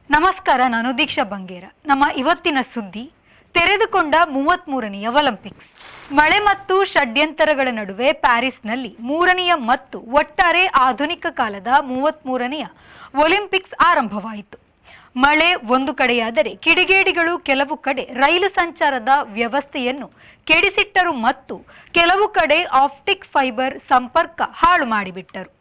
ನಮಸ್ಕಾರ, ನಾನು ದೀಕ್ಷಾ ಬಂಗೇರ. ನಮ್ಮ ಇವತ್ತಿನ ಸುದ್ದಿ ತೆರೆದುಕೊಂಡ 33ನೇ ಒಲಿಂಪಿಕ್ಸ್. ಮಳೆ ಮತ್ತು ಷಡ್ಯಂತರಗಳ ನಡುವೆ ಪ್ಯಾರಿಸ್ನಲ್ಲಿ 3ನೇ ಮತ್ತು ಒಟ್ಟಾರೆ ಆಧುನಿಕ ಕಾಲದ 33ನೇ ಒಲಿಂಪಿಕ್ಸ್ ಆರಂಭವಾಯಿತು. ಮಳೆ ಒಂದು ಕಡೆಯಾದರೆ ಕಿಡಿಗೇಡಿಗಳು ಕೆಲವು ಕಡೆ ರೈಲು ಸಂಚಾರದ ವ್ಯವಸ್ಥೆಯನ್ನು ಕೆಡಿಸಿಟ್ಟರು ಮತ್ತು ಕೆಲವು ಕಡೆ ಆಪ್ಟಿಕ್ ಫೈಬರ್ ಸಂಪರ್ಕ ಹಾಳು ಮಾಡಿಬಿಟ್ಟರು.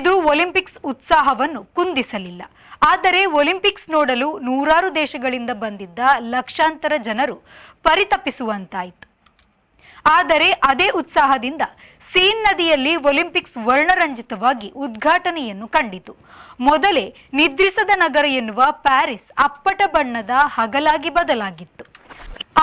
ಇದು ಒಲಿಂಪಿಕ್ಸ್ ಉತ್ಸಾಹವನ್ನು ಕುಂದಿಸಲಿಲ್ಲ. ಆದರೆ ಒಲಿಂಪಿಕ್ಸ್ ನೋಡಲು ನೂರಾರು ದೇಶಗಳಿಂದ ಬಂದಿದ್ದ ಲಕ್ಷಾಂತರ ಜನರು ಪರಿತಪಿಸುವಂತಾಯಿತು. ಆದರೆ ಅದೇ ಉತ್ಸಾಹದಿಂದ ಸೀನ್ ನದಿಯಲ್ಲಿ ಒಲಿಂಪಿಕ್ಸ್ ವರ್ಣರಂಜಿತವಾಗಿ ಉದ್ಘಾಟನೆಯನ್ನು ಕಂಡಿತು. ಮೊದಲೇ ನಿದ್ರಿಸದ ನಗರ ಎನ್ನುವ ಪ್ಯಾರಿಸ್ ಅಪ್ಪಟ ಬಣ್ಣದ ಹಗಲಾಗಿ ಬದಲಾಗಿತ್ತು.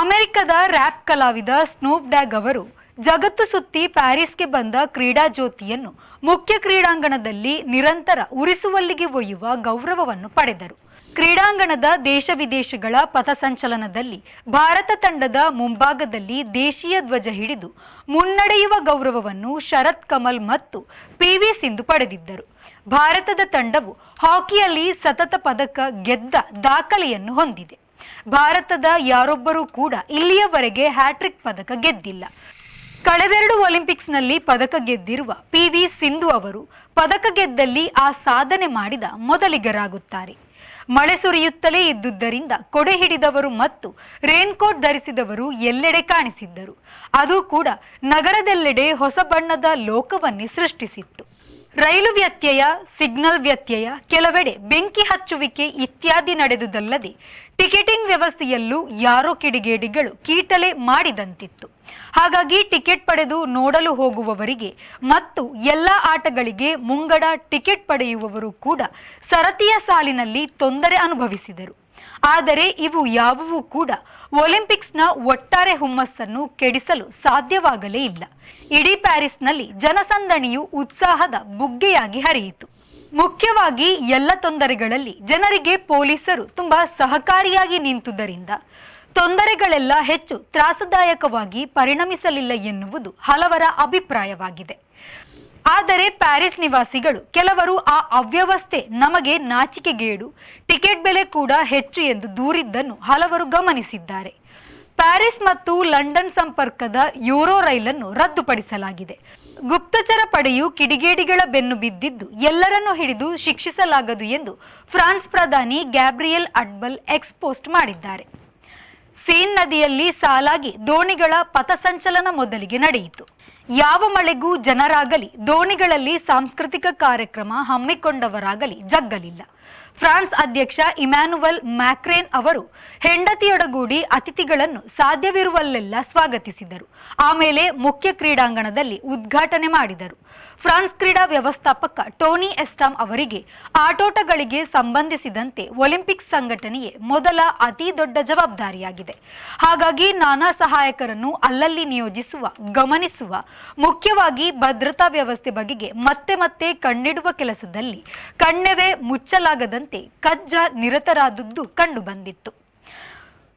ಅಮೆರಿಕದ ರ್ಯಾಪ್ ಕಲಾವಿದ ಸ್ನೂಪ್ ಡ್ಯಾಗ್ ಅವರು ಜಗತ್ತು ಸುತ್ತಿ ಪ್ಯಾರಿಸ್ಗೆ ಬಂದ ಕ್ರೀಡಾ ಜ್ಯೋತಿಯನ್ನು ಮುಖ್ಯ ಕ್ರೀಡಾಂಗಣದಲ್ಲಿ ನಿರಂತರ ಉರಿಸುವಲ್ಲಿಗೆ ಒಯ್ಯುವ ಗೌರವವನ್ನು ಪಡೆದರು. ಕ್ರೀಡಾಂಗಣದ ದೇಶ ವಿದೇಶಗಳ ಪಥಸಂಚಲನದಲ್ಲಿ ಭಾರತ ತಂಡದ ಮುಂಭಾಗದಲ್ಲಿ ದೇಶೀಯ ಧ್ವಜ ಹಿಡಿದು ಮುನ್ನಡೆಯುವ ಗೌರವವನ್ನು ಶರತ್ ಕಮಲ್ ಮತ್ತು PV ಸಿಂಧು ಪಡೆದಿದ್ದರು. ಭಾರತದ ತಂಡವು ಹಾಕಿಯಲ್ಲಿ ಸತತ ಪದಕ ಗೆದ್ದ ದಾಖಲೆಯನ್ನು ಹೊಂದಿದೆ. ಭಾರತದ ಯಾರೊಬ್ಬರೂ ಕೂಡ ಇಲ್ಲಿಯವರೆಗೆ ಹ್ಯಾಟ್ರಿಕ್ ಪದಕ ಗೆದ್ದಿಲ್ಲ. ಕಳೆದೆರಡು ಒಲಿಂಪಿಕ್ಸ್ನಲ್ಲಿ ಪದಕ ಗೆದ್ದಿರುವ PV ಸಿಂಧು ಅವರು ಪದಕ ಗೆದ್ದಲ್ಲಿ ಆ ಸಾಧನೆ ಮಾಡಿದ ಮೊದಲಿಗರಾಗುತ್ತಾರೆ. ಮಳೆ ಸುರಿಯುತ್ತಲೇ ಇದ್ದುದರಿಂದ ಕೊಡೆ ಹಿಡಿದವರು ಮತ್ತು ರೇನ್ಕೋಟ್ ಧರಿಸಿದವರು ಎಲ್ಲೆಡೆ ಕಾಣಿಸಿದ್ದರು. ಅದು ಕೂಡ ನಗರದೆಲ್ಲೆಡೆ ಹೊಸ ಬಣ್ಣದ ಲೋಕವನ್ನೇ ಸೃಷ್ಟಿಸಿತ್ತು. ರೈಲು ವ್ಯತ್ಯಯ, ಸಿಗ್ನಲ್ ವ್ಯತ್ಯಯ, ಕೆಲವೆಡೆ ಬೆಂಕಿ ಹಚ್ಚುವಿಕೆ ಇತ್ಯಾದಿ ನಡೆದುದಲ್ಲದೆ ಟಿಕೆಟಿಂಗ್ ವ್ಯವಸ್ಥೆಯಲ್ಲೂ ಯಾರೋ ಕಿಡಿಗೇಡಿಗಳು ಕೀಟಲೆ ಮಾಡಿದಂತಿತ್ತು. ಹಾಗಾಗಿ ಟಿಕೆಟ್ ಪಡೆದು ನೋಡಲು ಹೋಗುವವರಿಗೆ ಮತ್ತು ಎಲ್ಲ ಆಟಗಳಿಗೆ ಮುಂಗಡ ಟಿಕೆಟ್ ಪಡೆಯುವವರು ಕೂಡ ಸರತಿಯ ಸಾಲಿನಲ್ಲಿ ತೊಂದರೆ ಅನುಭವಿಸಿದರು. ಆದರೆ ಇವು ಯಾವುವೂ ಕೂಡ ಒಲಿಂಪಿಕ್ಸ್ನ ಒಟ್ಟಾರೆ ಹುಮ್ಮಸ್ಸನ್ನು ಕೆಡಿಸಲು ಸಾಧ್ಯವಾಗಲೇ ಇಲ್ಲ. ಇಡೀ ಪ್ಯಾರಿಸ್ನಲ್ಲಿ ಜನಸಂದಣಿಯು ಉತ್ಸಾಹದ ಬುಗ್ಗೆಯಾಗಿ ಹರಿಯಿತು. ಮುಖ್ಯವಾಗಿ ಎಲ್ಲ ತೊಂದರೆಗಳಲ್ಲಿ ಜನರಿಗೆ ಪೊಲೀಸರು ತುಂಬಾ ಸಹಕಾರಿಯಾಗಿ ನಿಂತುದರಿಂದ ತೊಂದರೆಗಳೆಲ್ಲ ಹೆಚ್ಚು ತ್ರಾಸದಾಯಕವಾಗಿ ಪರಿಣಮಿಸಲಿಲ್ಲ ಎನ್ನುವುದು ಹಲವರ ಅಭಿಪ್ರಾಯವಾಗಿದೆ. ಆದರೆ ಪ್ಯಾರಿಸ್ ನಿವಾಸಿಗಳು ಕೆಲವರು ಆ ಅವ್ಯವಸ್ಥೆ ನಮಗೆ ನಾಚಿಕೆಗೇಡು, ಟಿಕೆಟ್ ಬೆಲೆ ಕೂಡ ಹೆಚ್ಚು ಎಂದು ದೂರಿದ್ದನ್ನು ಹಲವರು ಗಮನಿಸಿದ್ದಾರೆ. ಪ್ಯಾರಿಸ್ ಮತ್ತು ಲಂಡನ್ ಸಂಪರ್ಕದ ಯೂರೋ ರೈಲನ್ನು ರದ್ದುಪಡಿಸಲಾಗಿದೆ. ಗುಪ್ತಚರ ಪಡೆಯು ಕಿಡಿಗೇಡಿಗಳ ಬೆನ್ನು ಬಿದ್ದಿದ್ದು ಎಲ್ಲರನ್ನೂ ಹಿಡಿದು ಶಿಕ್ಷಿಸಲಾಗದು ಎಂದು ಫ್ರಾನ್ಸ್ ಪ್ರಧಾನಿ ಗ್ಯಾಬ್ರಿಯಲ್ ಅಟ್ಬಲ್ ಎಕ್ಸ್ಪೋಸ್ಟ್ ಮಾಡಿದ್ದಾರೆ. ಸೀನ್ ನದಿಯಲ್ಲಿ ಸಾಲಾಗಿ ದೋಣಿಗಳ ಪಥಸಂಚಲನ ಮೊದಲಿಗೆ ನಡೆಯಿತು. ಯಾವ ಮಳೆಗೂ ಜನರಾಗಲಿ ದೋಣಿಗಳಲ್ಲಿ ಸಾಂಸ್ಕೃತಿಕ ಕಾರ್ಯಕ್ರಮ ಹಮ್ಮಿಕೊಂಡವರಾಗಲಿ ಜಗ್ಗಲಿಲ್ಲ. ಫ್ರಾನ್ಸ್ ಅಧ್ಯಕ್ಷ ಇಮ್ಯಾನುವಲ್ ಮ್ಯಾಕ್ರೇನ್ ಅವರು ಹೆಂಡತಿಯೊಡಗೂಡಿ ಅತಿಥಿಗಳನ್ನು ಸಾಧ್ಯವಿರುವಲ್ಲೆಲ್ಲ ಸ್ವಾಗತಿಸಿದರು. ಆಮೇಲೆ ಮುಖ್ಯ ಕ್ರೀಡಾಂಗಣದಲ್ಲಿ ಉದ್ಘಾಟನೆ ಮಾಡಿದರು. ಫ್ರಾನ್ಸ್ ಕ್ರೀಡಾ ವ್ಯವಸ್ಥಾಪಕ ಟೋನಿ ಎಸ್ಟಾಮ್ ಅವರಿಗೆ ಆಟೋಟಗಳಿಗೆ ಸಂಬಂಧಿಸಿದಂತೆ ಒಲಿಂಪಿಕ್ಸ್ ಸಂಘಟನೆಯೇ ಮೊದಲ ಅತಿ ದೊಡ್ಡ ಜವಾಬ್ದಾರಿಯಾಗಿದೆ. ಹಾಗಾಗಿ ನಾನಾ ಸಹಾಯಕರನ್ನು ಅಲ್ಲಲ್ಲಿ ನಿಯೋಜಿಸುವ, ಗಮನಿಸುವ, ಮುಖ್ಯವಾಗಿ ಭದ್ರತಾ ವ್ಯವಸ್ಥೆ ಬಗೆಗೆ ಮತ್ತೆ ಮತ್ತೆ ಕಣ್ಣಿಡುವ ಕೆಲಸದಲ್ಲಿ ಕಣ್ಣೆವೆ ಮುಚ್ಚಲಾಗದಂತೆ ಕಜ್ಜ ನಿರತರಾದದ್ದು ಕಂಡುಬಂದಿತ್ತು.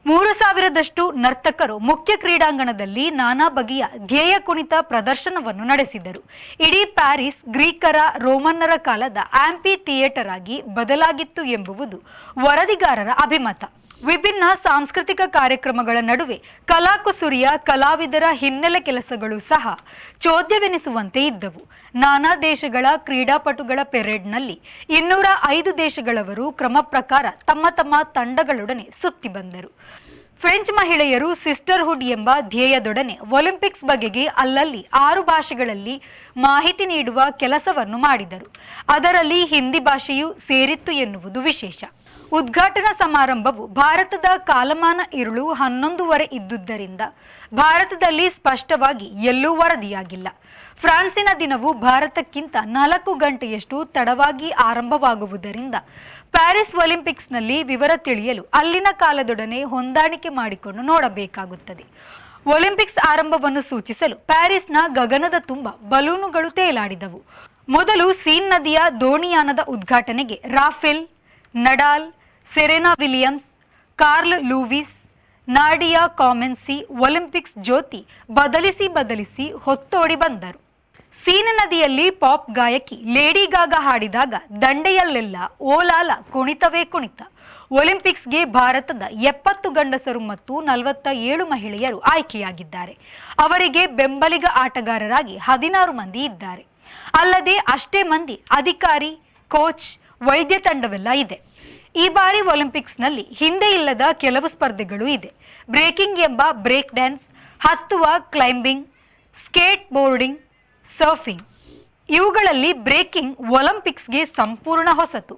3000ದಷ್ಟು ನರ್ತಕರು ಮುಖ್ಯ ಕ್ರೀಡಾಂಗಣದಲ್ಲಿ ನಾನಾ ಬಗೆಯ ಧ್ಯೇಯ ಕುಣಿತ ಪ್ರದರ್ಶನವನ್ನು ನಡೆಸಿದರು. ಇಡೀ ಪ್ಯಾರಿಸ್ ಗ್ರೀಕರ, ರೋಮನ್ನರ ಕಾಲದ ಆಂಪಿ ಥಿಯೇಟರ್ ಆಗಿ ಬದಲಾಗಿತ್ತು ಎಂಬುವುದು ವರದಿಗಾರರ ಅಭಿಮತ. ವಿಭಿನ್ನ ಸಾಂಸ್ಕೃತಿಕ ಕಾರ್ಯಕ್ರಮಗಳ ನಡುವೆ ಕಲಾಕುಸುರಿಯ ಕಲಾವಿದರ ಹಿನ್ನೆಲೆ ಕೆಲಸಗಳು ಸಹ ಚೋದ್ಯವೆನಿಸುವಂತೆ ಇದ್ದವು. ನಾನಾ ದೇಶಗಳ ಕ್ರೀಡಾಪಟುಗಳ ಪೆರೇಡ್ನಲ್ಲಿ 205 ದೇಶಗಳವರು ಕ್ರಮ ಪ್ರಕಾರ ತಮ್ಮ ತಮ್ಮ ತಂಡಗಳೊಡನೆ ಸುತ್ತಿ ಬಂದರು. ಫ್ರೆಂಚ್ ಮಹಿಳೆಯರು ಸಿಸ್ಟರ್ಹುಡ್ ಎಂಬ ಧ್ಯೇಯದೊಡನೆ ಒಲಿಂಪಿಕ್ಸ್ ಬಗೆಗೆ ಅಲ್ಲಲ್ಲಿ 6 ಭಾಷೆಗಳಲ್ಲಿ ಮಾಹಿತಿ ನೀಡುವ ಕೆಲಸವನ್ನು ಮಾಡಿದರು. ಅದರಲ್ಲಿ ಹಿಂದಿ ಭಾಷೆಯೂ ಸೇರಿತ್ತು ಎನ್ನುವುದು ವಿಶೇಷ. ಉದ್ಘಾಟನಾ ಸಮಾರಂಭವು ಭಾರತದ ಕಾಲಮಾನ ಇರುಳು 11:30 ಇದ್ದುದರಿಂದ ಭಾರತದಲ್ಲಿ ಸ್ಪಷ್ಟವಾಗಿ ಎಲ್ಲೂ ವರದಿಯಾಗಿಲ್ಲ. ಫ್ರಾನ್ಸಿನ ದಿನವು ಭಾರತಕ್ಕಿಂತ 4 ಗಂಟೆಯಷ್ಟು ತಡವಾಗಿ ಆರಂಭವಾಗುವುದರಿಂದ ಪ್ಯಾರಿಸ್ ಒಲಿಂಪಿಕ್ಸ್ನಲ್ಲಿ ವಿವರ ತಿಳಿಯಲು ಅಲ್ಲಿನ ಕಾಲದೊಡನೆ ಹೊಂದಾಣಿಕೆ ಮಾಡಿಕೊಂಡು ನೋಡಬೇಕಾಗುತ್ತದೆ. ಒಲಿಂಪಿಕ್ಸ್ ಆರಂಭವನ್ನು ಸೂಚಿಸಲು ಪ್ಯಾರಿಸ್ನ ಗಗನದ ತುಂಬ ಬಲೂನುಗಳು ತೇಲಾಡಿದವು. ಮೊದಲು ಸೀನ್ ನದಿಯ ದೋಣಿಯಾನದ ಉದ್ಘಾಟನೆಗೆ Rafael Nadal, Serena Williams, Carl Lewis, Nadia Comaneci Olympics ಜ್ಯೋತಿ ಬದಲಿಸಿ ಹೊತ್ತೋಡಿ ಬಂದರು. ಸೀನ್ ನದಿಯಲ್ಲಿ ಪಾಪ್ ಗಾಯಕಿ ಲೇಡಿ ಗಾಗಾ ಹಾಡಿದಾಗ ದಂಡೆಯಲ್ಲೆಲ್ಲ ಓಲಾಲ ಕುಣಿತವೇ ಕುಣಿತ. ಒಲಿಂಪಿಕ್ಸ್ಗೆ ಭಾರತದ 70 ಗಂಡಸರು ಮತ್ತು 47 ಮಹಿಳೆಯರು ಆಯ್ಕೆಯಾಗಿದ್ದಾರೆ. ಅವರಿಗೆ ಬೆಂಬಲಿಗ ಆಟಗಾರರಾಗಿ 16 ಮಂದಿ ಇದ್ದಾರೆ. ಅಲ್ಲದೆ ಅಷ್ಟೇ ಮಂದಿ ಅಧಿಕಾರಿ, ಕೋಚ್, ವೈದ್ಯ ತಂಡವೆಲ್ಲ ಇದೆ. ಈ ಬಾರಿ ಒಲಿಂಪಿಕ್ಸ್ನಲ್ಲಿ ಹಿಂದೆ ಇಲ್ಲದ ಕೆಲವು ಸ್ಪರ್ಧೆಗಳು ಇದೆ. ಬ್ರೇಕಿಂಗ್ ಎಂಬ ಬ್ರೇಕ್ ಡ್ಯಾನ್ಸ್, ಹತ್ತುವ ಕ್ಲೈಂಬಿಂಗ್, ಸ್ಕೇಟ್ ಬೋರ್ಡಿಂಗ್, ಸರ್ಫಿಂಗ್. ಇವುಗಳಲ್ಲಿ ಬ್ರೇಕಿಂಗ್ ಒಲಿಂಪಿಕ್ಸ್ಗೆ ಸಂಪೂರ್ಣ ಹೊಸತು.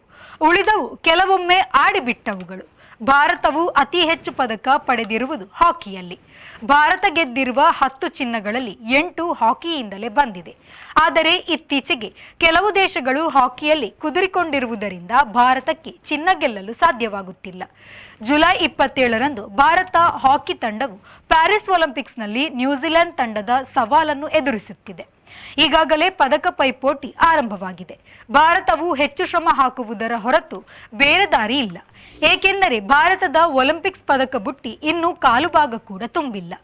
ಉಳಿದವು ಕೆಲವೊಮ್ಮೆ ಆಡಿಬಿಟ್ಟವುಗಳು. ಭಾರತವು ಅತಿ ಹೆಚ್ಚು ಪದಕ ಪಡೆದಿರುವುದು ಹಾಕಿಯಲ್ಲಿ. ಭಾರತ ಗೆದ್ದಿರುವ 10 ಚಿನ್ನಗಳಲ್ಲಿ 8 ಹಾಕಿಯಿಂದಲೇ ಬಂದಿದೆ. ಆದರೆ ಇತ್ತೀಚೆಗೆ ಕೆಲವು ದೇಶಗಳು ಹಾಕಿಯಲ್ಲಿ ಕುದುರಿಕೊಂಡಿರುವುದರಿಂದ ಭಾರತಕ್ಕೆ ಚಿನ್ನ ಗೆಲ್ಲಲು ಸಾಧ್ಯವಾಗುತ್ತಿಲ್ಲ. ಜುಲೈ 27ರಂದು ಭಾರತ ಹಾಕಿ ತಂಡವು ಪ್ಯಾರಿಸ್ ಒಲಿಂಪಿಕ್ಸ್ನಲ್ಲಿ ನ್ಯೂಜಿಲೆಂಡ್ ತಂಡದ ಸವಾಲನ್ನು ಎದುರಿಸುತ್ತಿದೆ. ಈಗಾಗಲೇ ಪದಕ ಪೈಪೋಟಿ ಆರಂಭವಾಗಿದೆ. ಭಾರತವು ಹೆಚ್ಚು ಶ್ರಮ ಹಾಕುವುದರ ಹೊರತು ಬೇರೆ ದಾರಿ ಇಲ್ಲ. ಏಕೆಂದರೆ ಭಾರತದ ಒಲಿಂಪಿಕ್ಸ್ ಪದಕ ಬುಟ್ಟಿ ಇನ್ನೂ ಕಾಲು ಭಾಗ ಕೂಡ ತುಂಬಿಲ್ಲ.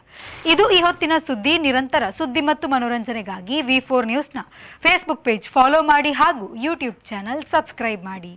ಇದು ಈ ಹೊತ್ತಿನ ಸುದ್ದಿ. ನಿರಂತರ ಸುದ್ದಿ ಮತ್ತು ಮನೋರಂಜನೆಗಾಗಿ V4 ನ್ಯೂಸ್ನ ಫೇಸ್ಬುಕ್ ಪೇಜ್ ಫಾಲೋ ಮಾಡಿ ಹಾಗೂ ಯೂಟ್ಯೂಬ್ ಚಾನೆಲ್ ಸಬ್ಸ್ಕ್ರೈಬ್ ಮಾಡಿ.